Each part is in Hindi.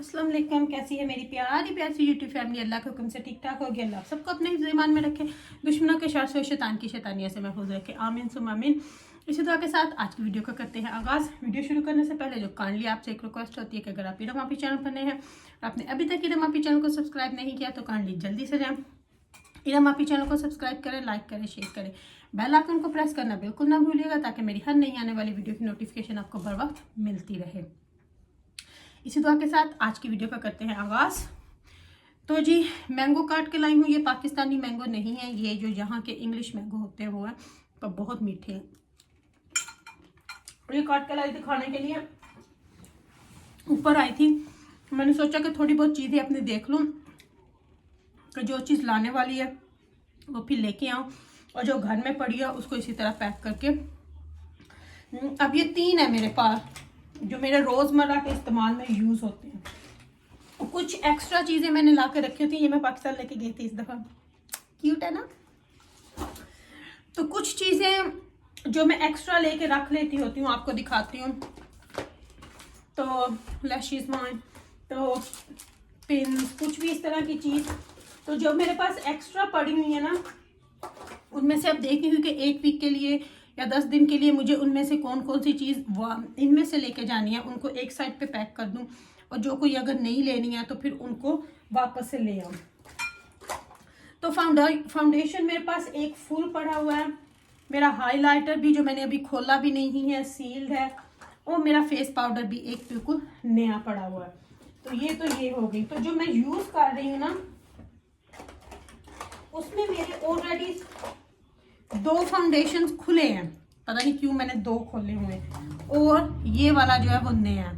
अस्सलाम वालेकुम। कैसी है मेरी प्यारी प्यारी यूट्यूब फैमिली। अल्लाह के हुक्म से ठीक ठाक हो गया। अल्लाह सबको अपने ईमान में रखे, दुश्मनों के शर से शैतान की शैतानिया से महफूज रखे, आमीन सुम आमीन। इसी दुआ के साथ आज की वीडियो को करते हैं आगाज़। वीडियो शुरू करने से पहले जो काइंडली आपसे एक रिक्वेस्ट होती है कि अगर आप ईरम आपी चैनल पर नए हैं और आपने अभी तक ईरम आपी चैनल को सब्सक्राइब नहीं किया तो काइंडली जल्दी से जाएं, ईरम आपी चैनल को सब्सक्राइब करें, लाइक करें, शेयर करें, बेल आइकन को प्रेस करना बिल्कुल ना भूलिएगा ताकि मेरी हर नई आने वाली वीडियो की नोटिफिकेशन आपको बर वक्त मिलती रहे। इसी दुआ के साथ आज की वीडियो का करते हैं आगाज़। तो जी मैंगो काट के लाई हूँ। ये पाकिस्तानी मैंगो नहीं है, ये जो यहाँ के इंग्लिश मैंगो होते हैं वो है, पर बहुत मीठे हैं। ये काट के लाई थी खाने के लिए, ऊपर आई थी, मैंने सोचा कि थोड़ी बहुत चीज़ें अपनी देख लूँ कि जो चीज़ लाने वाली है वो फिर लेके आऊँ, और जो घर में पड़ी है उसको इसी तरह पैक करके। अब ये 3 है मेरे पास जो मेरे रोज़मर्रा के इस्तेमाल में यूज़ होते हैं। कुछ एक्स्ट्रा चीज़ें मैंने ला के रखी होती, ये मैं पाकिस्तान लेके गई थी इस दफ़ा। क्यूट है ना। तो कुछ चीज़ें जो मैं एक्स्ट्रा लेके रख लेती होती हूँ आपको दिखाती हूँ। तो लैशेस माइन, तो पिन, कुछ भी इस तरह की चीज़। तो जो मेरे पास एक्स्ट्रा पड़ी हुई है ना, उनमें से अब देखी हुई कि 1 वीक के लिए या 10 दिन के लिए मुझे उनमें से कौन कौन सी चीज़ इनमें से लेके जानी है, उनको एक साइड पे पैक कर दूं, और जो कोई अगर नहीं लेनी है तो फिर उनको वापस से ले आऊं। तो फाउंडेशन मेरे पास एक फुल पड़ा हुआ है, मेरा हाइलाइटर भी जो मैंने अभी खोला भी नहीं है, सील्ड है, और मेरा फेस पाउडर भी एक बिल्कुल नया पड़ा हुआ है। तो ये हो गई। तो जो मैं यूज़ कर रही हूँ ना, उसमें मेरे ऑलरेडी 2 फाउंडेशन खुले हैं, पता नहीं क्यों मैंने 2 खोले हुए हैं, और ये वाला जो है वो नया है।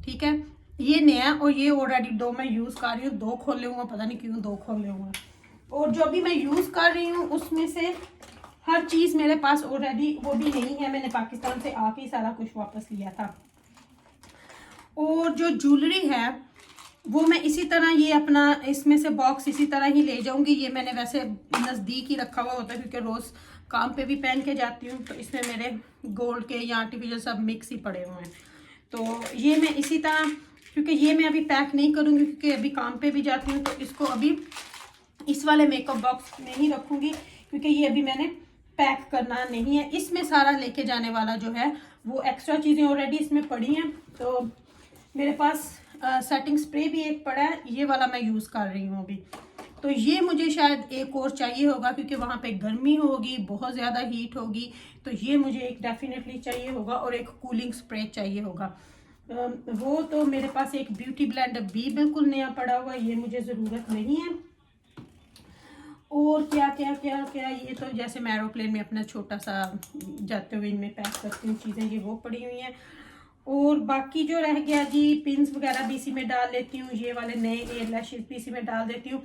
ठीक है, ये नया है और ये ऑलरेडी 2 मैं यूज़ कर रही हूँ। 2 खोले हुए हैं, पता नहीं क्यों 2 खोले हुए हैं। और जो भी मैं यूज़ कर रही हूँ उसमें से हर चीज़ मेरे पास ऑलरेडी वो भी नहीं है, मैंने पाकिस्तान से आके ही सारा कुछ वापस लिया था। और जो ज्वेलरी है वो मैं इसी तरह ये अपना इसमें से बॉक्स इसी तरह ही ले जाऊंगी। ये मैंने वैसे नज़दीक ही रखा हुआ होता है क्योंकि रोज़ काम पे भी पहन के जाती हूँ, तो इसमें मेरे गोल्ड के या आर्टिफिशियल सब मिक्स ही पड़े हुए हैं। तो ये मैं इसी तरह, क्योंकि ये मैं अभी पैक नहीं करूँगी क्योंकि अभी काम पे भी जाती हूँ, तो इसको अभी इस वाले मेकअप बॉक्स में ही रखूँगी क्योंकि ये अभी मैंने पैक करना नहीं है। इसमें सारा लेके जाने वाला जो है वो एक्स्ट्रा चीज़ें ऑलरेडी इसमें पड़ी हैं। तो मेरे पास सेटिंग स्प्रे भी एक पड़ा है, ये वाला मैं यूज़ कर रही हूँ अभी। तो ये मुझे शायद एक और चाहिए होगा क्योंकि वहाँ पे गर्मी होगी, बहुत ज़्यादा हीट होगी, तो ये मुझे एक डेफिनेटली चाहिए होगा, और एक कूलिंग स्प्रे चाहिए होगा। वो तो मेरे पास एक ब्यूटी ब्लेंडर भी बिल्कुल नया पड़ा हुआ है, ये मुझे ज़रूरत नहीं है। और क्या क्या क्या क्या, ये तो जैसे मैं एरोप्लेन में अपना छोटा सा जाते हुए इनमें पैक करती हूँ चीज़ें, ये वो पड़ी हुई हैं। और बाकी जो रह गया जी, पिंस वगैरह भी इसी में डाल लेती हूँ, ये वाले नए एयर लैशेस भी इसी में डाल देती हूँ।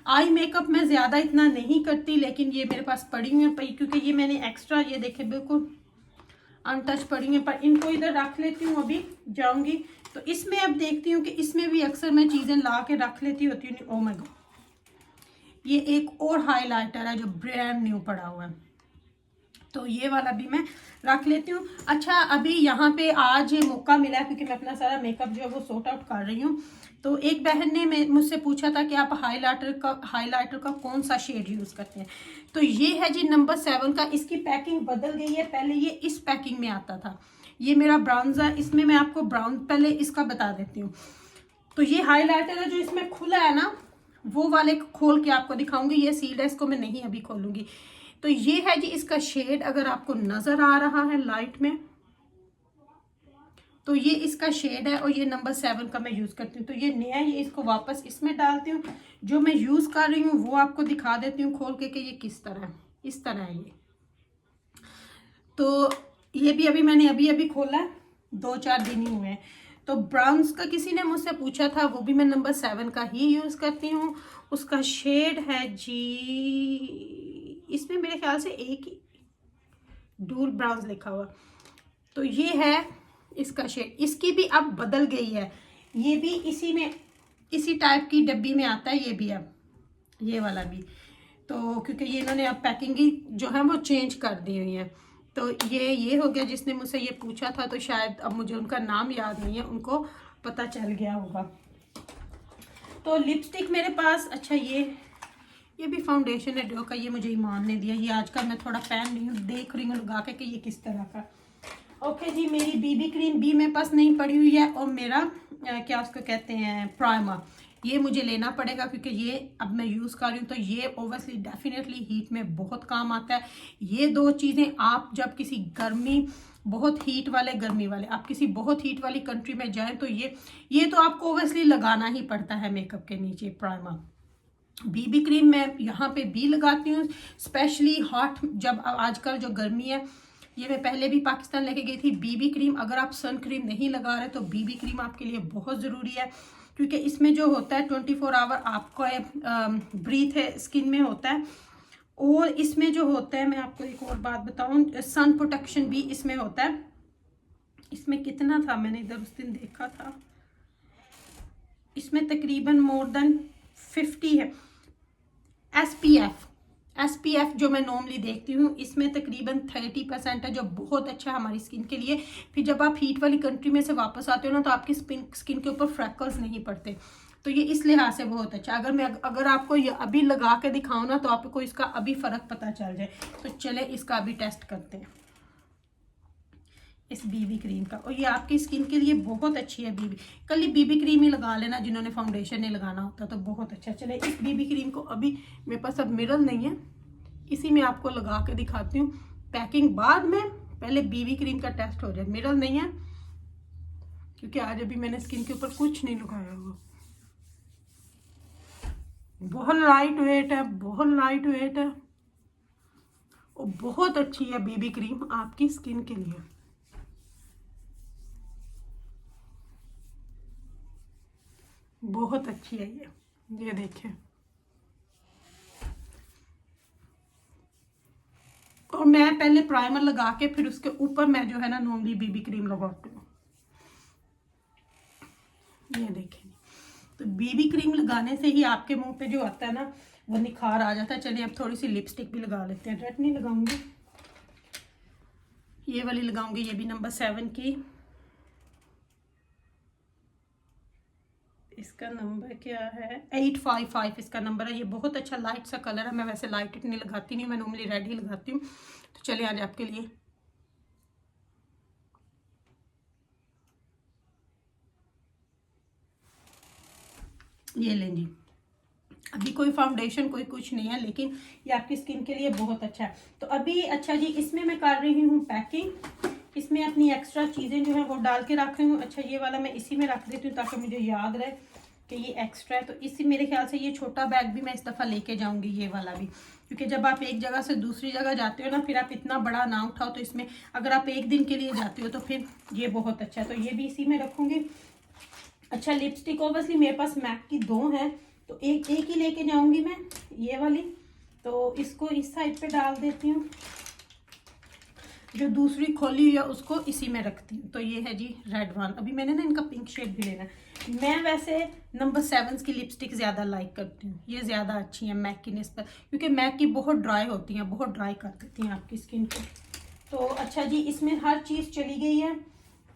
आई मेकअप मैं ज़्यादा इतना नहीं करती, लेकिन ये मेरे पास पड़ी हुई है क्योंकि ये मैंने एक्स्ट्रा, ये देखे बिल्कुल अनटच पड़ी हुई है, पर इनको इधर रख लेती हूँ। अभी जाऊँगी तो इसमें अब देखती हूँ कि इसमें भी अक्सर मैं चीज़ें ला के रख लेती होती हूँ। ओ माय गॉड, ये एक और हाईलाइटर है जो ब्रांड न्यू पड़ा हुआ है, तो ये वाला भी मैं रख लेती हूँ। अच्छा, अभी यहाँ पे आज मौका मिला है क्योंकि मैं अपना सारा मेकअप जो है वो सॉर्ट आउट कर रही हूँ। तो एक बहन ने मुझसे पूछा था कि आप हाइलाइटर का कौन सा शेड यूज़ करते हैं। तो ये है जी नंबर 7 का। इसकी पैकिंग बदल गई है, पहले ये इस पैकिंग में आता था। ये मेरा ब्राउन्स है, इसमें मैं आपको ब्राउन पहले इसका बता देती हूँ। तो ये हाईलाइटर है जो इसमें खुला है ना, वो वाले खोल के आपको दिखाऊंगी। ये सील्ड है, इसको मैं नहीं अभी खोलूंगी। तो ये है जी इसका शेड, अगर आपको नजर आ रहा है लाइट में, तो ये इसका शेड है, और ये नंबर 7 का मैं यूज करती हूँ। तो ये नया है, ये इसको वापस इसमें डालती हूँ। जो मैं यूज कर रही हूँ वो आपको दिखा देती हूँ खोल के कि ये किस तरह है। इस तरह है ये। तो ये भी अभी मैंने अभी खोला है, 2-4 दिन ही हुए हैं। तो ब्राउन्स का किसी ने मुझसे पूछा था, वो भी मैं नंबर 7 का ही यूज करती हूँ। उसका शेड है जी, इसमें मेरे ख्याल से एक ही डूल ब्राउन्स लिखा हुआ। तो ये है इसका शेड। इसकी भी अब बदल गई है, ये भी इसी में इसी टाइप की डब्बी में आता है, ये भी अब ये वाला भी। तो क्योंकि ये इन्होंने अब पैकिंग ही जो है वो चेंज कर दी हुई है। तो ये हो गया। जिसने मुझसे ये पूछा था, तो शायद अब मुझे उनका नाम याद नहीं है, उनको पता चल गया होगा। तो लिपस्टिक मेरे पास, अच्छा ये भी फाउंडेशन है डो का, ये मुझे ईमान ने दिया। ये आजकल मैं थोड़ा पहन रही हूँ, देख रही हूँ लगा के कि ये किस तरह का। ओके जी, मेरी बीबी क्रीम भी मेरे पास नहीं पड़ी हुई है, और मेरा क्या उसको कहते हैं, प्राइमर, ये मुझे लेना पड़ेगा क्योंकि ये अब मैं यूज़ कर रही हूँ। तो ये ओबियसली डेफिनेटली हीट में बहुत काम आता है। ये दो चीज़ें आप जब किसी बहुत हीट वाले, गर्मी वाले, आप किसी बहुत हीट वाली कंट्री में जाएं तो ये तो आपको ओबियसली लगाना ही पड़ता है मेकअप के नीचे, प्राइमर। बीबी क्रीम मैं यहाँ पे भी लगाती हूँ, स्पेशली हॉट, जब आजकल जो गर्मी है। ये मैं पहले भी पाकिस्तान लेके गई थी। बीबी क्रीम, अगर आप सन क्रीम नहीं लगा रहे तो बीबी क्रीम आपके लिए बहुत ज़रूरी है, क्योंकि इसमें जो होता है 24 आवर आपको ब्रीथ है स्किन में होता है। और इसमें जो होता है, मैं आपको एक और बात बताऊं, सन प्रोटेक्शन भी इसमें होता है। इसमें कितना था, मैंने इधर उस दिन देखा था, इसमें तकरीबन मोर देन 50 है SPF जो मैं नॉर्मली देखती हूँ, इसमें तकरीबन 30% है, जो बहुत अच्छा है हमारी स्किन के लिए। फिर जब आप हीट वाली कंट्री में से वापस आते हो ना, तो आपकी स्किन के ऊपर फ्रैकल्स नहीं पड़ते। तो ये इस लिहाज से बहुत अच्छा। अगर आपको ये अभी लगा के दिखाऊँ ना, तो आपको इसका अभी फ़र्क पता चल जाए। तो चले इसका अभी टेस्ट करते हैं, इस बीबी क्रीम का। और ये आपकी स्किन के लिए बहुत अच्छी है कल बीबी क्रीम ही लगा लेना जिन्होंने फाउंडेशन नहीं लगाना होता, तो बहुत अच्छा। चले इस बीबी क्रीम को, अभी मेरे पास अब मिरर नहीं है, इसी में आपको लगा के दिखाती हूँ पैकिंग बाद में। पहले बीबी क्रीम का टेस्ट हो जाए। मिरर नहीं है क्योंकि आज अभी मैंने स्किन के ऊपर कुछ नहीं लगाया हुआ। बहुत लाइट वेट है, बहुत लाइट वेट है, और बहुत अच्छी है बीबी क्रीम आपकी स्किन के लिए। बहुत अच्छी है ये देखिए। और मैं पहले प्राइमर लगा के फिर उसके ऊपर मैं जो है ना नॉर्मली बीबी क्रीम लगाती हूँ। ये देखें, तो बीबी क्रीम लगाने से ही आपके मुंह पे जो आता है ना, वो निखार आ जाता है। चलिए अब थोड़ी सी लिपस्टिक भी लगा लेते हैं। रेड नहीं लगाऊंगी, ये वाली लगाऊंगी, ये भी नंबर 7 की। इसका नंबर क्या है, 855 इसका नंबर है। ये बहुत अच्छा लाइट सा कलर है। मैं वैसे लाइट इतनी लगाती नहीं, मैं नॉर्मली रेड ही लगाती हूँ। तो चलिए आज आपके लिए ये लें जी। अभी कोई फाउंडेशन कोई कुछ नहीं है, लेकिन ये आपकी स्किन के लिए बहुत अच्छा है। तो अभी अच्छा जी, इसमें मैं कर रही हूँ पैकिंग। इसमें अपनी एक्स्ट्रा चीज़ें जो है वो डाल के रख रही हूँ। अच्छा, ये वाला मैं इसी में रख देती हूँ ताकि मुझे याद रहे कि ये एक्स्ट्रा है। तो इसी, मेरे ख्याल से ये छोटा बैग भी मैं इस दफ़ा लेके जाऊँगी, ये वाला भी, क्योंकि जब आप एक जगह से दूसरी जगह जाते हो ना, फिर आप इतना बड़ा ना उठाओ। तो इसमें अगर आप एक दिन के लिए जाते हो तो फिर ये बहुत अच्छा है। तो ये भी इसी में रखूँगी। अच्छा, लिपस्टिक ऑब्वियसली मेरे पास मैक की 2 हैं, तो एक ही लेके जाऊंगी मैं, ये वाली। तो इसको इस साइड पे डाल देती हूँ, जो दूसरी खोली हुई है उसको इसी में रखती हूँ। तो ये है जी रेड वन। अभी मैंने ना इनका पिंक शेड भी लेना है। मैं वैसे नंबर 7 की लिपस्टिक ज़्यादा लाइक करती हूँ, ये ज़्यादा अच्छी है मैक की निस्बत, क्योंकि मैक की बहुत ड्राई होती हैं, बहुत ड्राई कर देती हैं आपकी स्किन को। तो अच्छा जी, इसमें हर चीज़ चली गई है।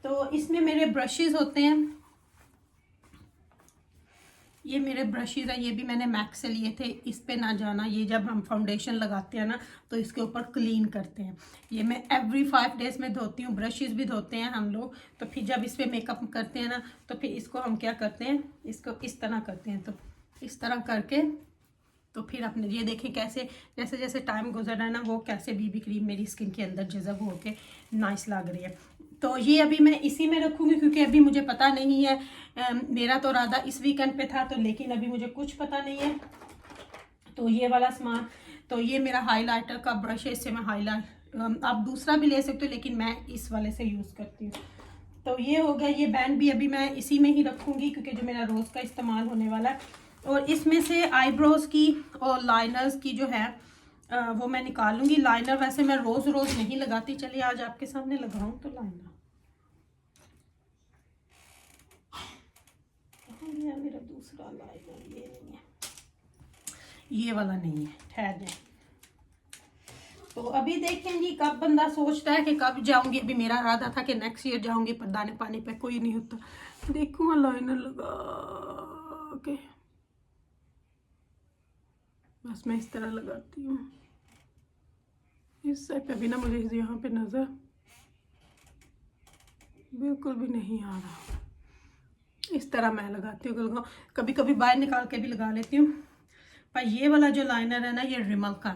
तो इसमें मेरे ब्रशेज़ होते हैं, ये मेरे ब्रशेज़ हैं, ये भी मैंने मैक से लिए थे। इस पे ना जाना, ये जब हम फाउंडेशन लगाते हैं ना तो इसके ऊपर क्लीन करते हैं। ये मैं एवरी 5 डेज में धोती हूँ। ब्रशेज़ भी धोते हैं हम लोग। तो फिर जब इस पर मेकअप करते हैं ना, तो फिर इसको हम क्या करते हैं, इसको इस तरह करते हैं। तो इस तरह करके, तो फिर अपने ये देखें कैसे जैसे जैसे टाइम गुजर रहा है ना, वो कैसे बीबी क्रीम मेरी स्किन के अंदर जज़ब होके नाइस लग रही है। तो ये अभी मैं इसी में रखूँगी, क्योंकि अभी मुझे पता नहीं है। मेरा तो इरादा इस वीकेंड पे था, तो लेकिन अभी मुझे कुछ पता नहीं है। तो ये वाला सामान, तो ये मेरा हाइलाइटर का ब्रश है, इससे मैं हाईलाइट, आप दूसरा भी ले सकते हो, लेकिन मैं इस वाले से यूज़ करती हूँ। तो ये हो गया। ये बैंड भी अभी मैं इसी में ही रखूँगी, क्योंकि जो मेरा रोज़ का इस्तेमाल होने वाला है। और इसमें से आईब्रोज की और लाइनर्स की जो है वो मैं निकालूंगी। लाइनर वैसे मैं रोज़ नहीं लगाती। चलिए आज आपके सामने लगाऊं तो लाइनर, कहाँ गया मेरा दूसरा लाइनर, ये नहीं है, ये वाला नहीं है, ठहर जाए। तो अभी देखें जी कब बंदा सोचता है कि कब जाऊंगी। अभी मेरा इरादा था कि नेक्स्ट ईयर जाऊंगी, पर दाने पानी पे कोई नहीं होता। देखूँ लाइनर लगा के, बस मैं इस तरह लगाती हूँ। इस साइड पे भी ना मुझे यहाँ पे नज़र बिल्कुल भी नहीं आ रहा। इस तरह मैं लगाती हूँ, कभी कभी बाहर निकाल के भी लगा लेती हूँ। पर ये वाला जो लाइनर है ना, ये रिमल का।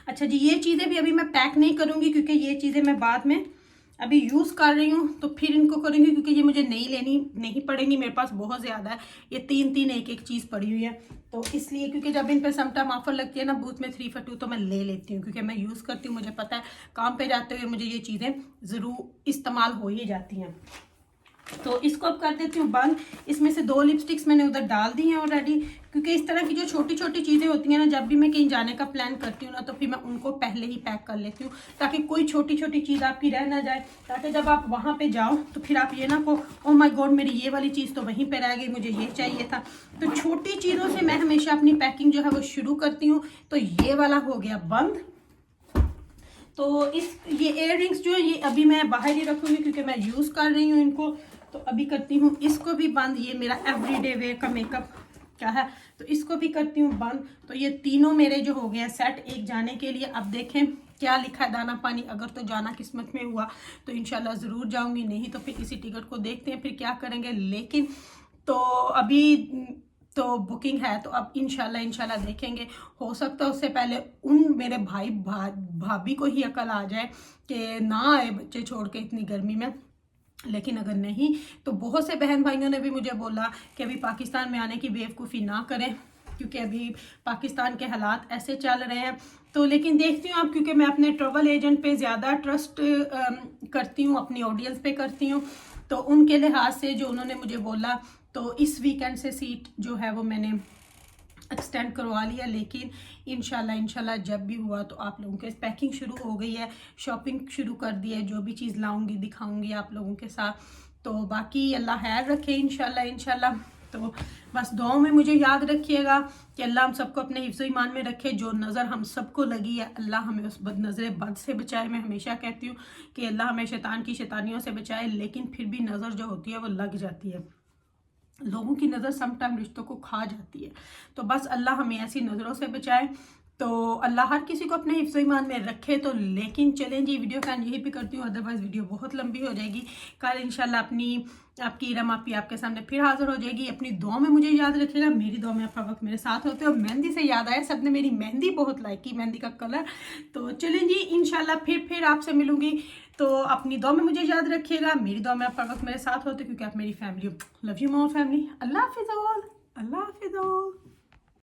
अच्छा जी, ये चीज़ें भी अभी मैं पैक नहीं करूँगी क्योंकि ये चीज़ें मैं बाद में अभी यूज़ कर रही हूँ, तो फिर इनको करूँगी क्योंकि ये मुझे नहीं पड़ेंगी। मेरे पास बहुत ज़्यादा है, ये 3 एक चीज़ पड़ी हुई है, तो इसलिए क्योंकि जब इन पर समटाइम ऑफर लगती है ना बूथ में 3 for 2, तो मैं ले लेती हूँ क्योंकि मैं यूज़ करती हूँ। मुझे पता है काम पे जाते हुए मुझे ये चीज़ें ज़रूर इस्तेमाल हो ही जाती हैं। तो इसको अब कर देती हूँ बंद। इसमें से 2 लिपस्टिक्स मैंने उधर डाल दी हैं ऑलरेडी, क्योंकि इस तरह की जो छोटी छोटी चीज़ें होती हैं ना, जब भी मैं कहीं जाने का प्लान करती हूँ ना, तो फिर मैं उनको पहले ही पैक कर लेती हूँ ताकि कोई छोटी छोटी चीज़ आपकी रह ना जाए, ताकि जब आप वहाँ पे जाओ तो फिर आप ये ना को ओ माय गॉड मेरी ये वाली चीज़ तो वहीं पर रह गई, मुझे ये चाहिए था। तो छोटी चीज़ों से मैं हमेशा अपनी पैकिंग जो है वो शुरू करती हूँ। तो ये वाला हो गया बंद। तो ये इयर रिंग्स जो है ये अभी मैं बाहर ही रखूँगी क्योंकि मैं यूज़ कर रही हूँ इनको। तो अभी करती हूँ इसको भी बंद। ये मेरा एवरीडे वेयर का मेकअप क्या है, तो इसको भी करती हूँ बंद। तो ये तीनों मेरे जो हो गए सेट एक जाने के लिए। अब देखें क्या लिखा है दाना पानी, अगर तो जाना किस्मत में हुआ तो इंशाल्लाह ज़रूर जाऊँगी, नहीं तो फिर इसी टिकट को देखते हैं फिर क्या करेंगे। लेकिन तो अभी तो बुकिंग है, तो अब इंशाल्लाह देखेंगे। हो सकता है उससे पहले उन मेरे भाभी को ही अकल आ जाए कि ना आए बच्चे छोड़ के इतनी गर्मी में। लेकिन अगर नहीं तो बहुत से बहन भाइयों ने भी मुझे बोला कि अभी पाकिस्तान में आने की बेवकूफ़ी ना करें क्योंकि अभी पाकिस्तान के हालात ऐसे चल रहे हैं। तो लेकिन देखती हूँ अब, क्योंकि मैं अपने ट्रैवल एजेंट पे ज़्यादा ट्रस्ट करती हूँ, अपनी ऑडियंस पे करती हूँ, तो उनके लिहाज से जो उन्होंने मुझे बोला, तो इस वीकेंड से सीट जो है वो मैंने एक्सटेंड करवा लिया। लेकिन इंशाल्लाह जब भी हुआ तो आप लोगों के पैकिंग शुरू हो गई है, शॉपिंग शुरू कर दी है, जो भी चीज़ लाऊंगी दिखाऊंगी आप लोगों के साथ। तो बाकी अल्लाह खैर रखे इंशाल्लाह। तो बस दुआओं में मुझे याद रखिएगा कि अल्लाह हम सबको अपने हिफ्ज़ ईमान में रखे। जो नज़र हम सबको लगी है अल्लाह हमें उस बद से बचाए। मैं हमेशा कहती हूँ कि अल्लाह हमें शैतान की शैतानियों से बचाए, लेकिन फिर भी नज़र जो होती है वो लग जाती है। लोगों की नज़र समटाइम रिश्तों को खा जाती है। तो बस अल्लाह हमें ऐसी नज़रों से बचाए। तो अल्लाह हर किसी को अपने हिफ्ज़ ईमान में रखे। तो लेकिन चलें जी, वीडियो का यही भी करती हूँ, अदरवाइज़ वीडियो बहुत लंबी हो जाएगी। कल इंशाल्लाह आपकी रमापी आपके सामने फिर हाजिर हो जाएगी। अपनी दुआ में मुझे याद रखिएगा, मेरी दुआ में आप वक्त मेरे साथ होते हो। मेहंदी से याद आया, सबने मेरी मेहंदी बहुत लाइक की, मेहंदी का कलर। तो चलें जी, इंशाल्लाह फिर आपसे मिलूंगी। तो अपनी दुआ में मुझे याद रखिएगा, मेरी दुआ में आप वक्त मेरे साथ होते क्योंकि आप मेरी फैमिली हो। Love you more family. अल्लाह हाफिज़। अल्लाह हाफिज़।